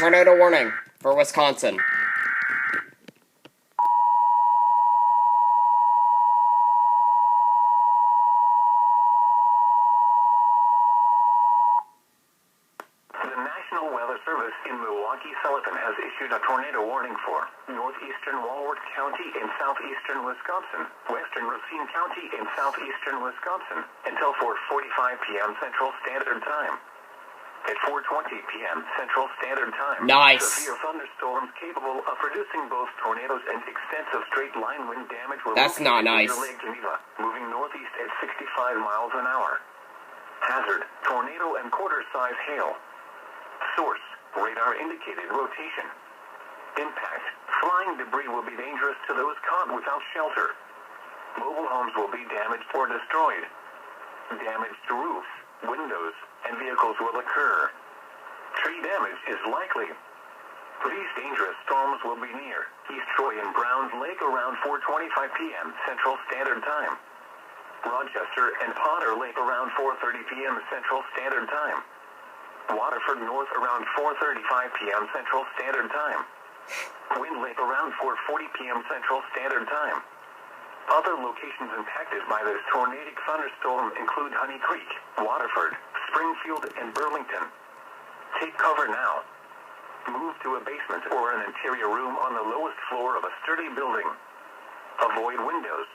tornado warning for Wisconsin. The National Weather Service in Milwaukee, Sullivan has issued a tornado warning for northeastern Walworth County in southeastern Wisconsin, western Racine County in southeastern Wisconsin, until 4:45 p.m. Central Standard Time. At 4:20 p.m. Central Standard Time, Nice. severe thunderstorms capable of producing both tornadoes and extensive straight-line wind damage were That's not nice. near Lake Geneva, moving northeast at 65 miles an hour. Hazard, tornado and quarter-size hail. Source, radar-indicated rotation. Impact, flying debris will be dangerous to those caught without shelter. Mobile homes will be damaged or destroyed. Damage to roofs, windows, and vehicles will occur. Tree damage is likely. These dangerous storms will be near East Troy and Browns Lake around 4:25 p.m. Central Standard Time. Rochester and Potter Lake around 4:30 p.m. Central Standard Time. Waterford North around 4:35 p.m. Central Standard Time. Wind Lake around 4:40 p.m. Central Standard Time. Other locations impacted by this tornadic thunderstorm include Honey Creek, Waterford, Springfield, and Burlington. Take cover now. Move to a basement or an interior room on the lowest floor of a sturdy building. Avoid windows.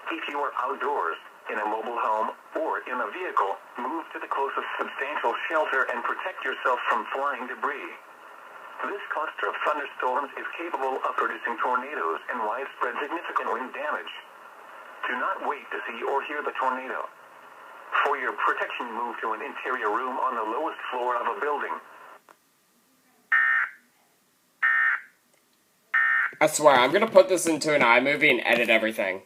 If you are outdoors, in a mobile home, or in a vehicle, move to the closest substantial shelter and protect yourself from flying debris. This cluster of thunderstorms is capable of producing tornadoes and widespread significant wind damage. Do not wait to see or hear the tornado. For your protection, move to an interior room on the lowest floor of a building. I swear, I'm gonna put this into an iMovie and edit everything.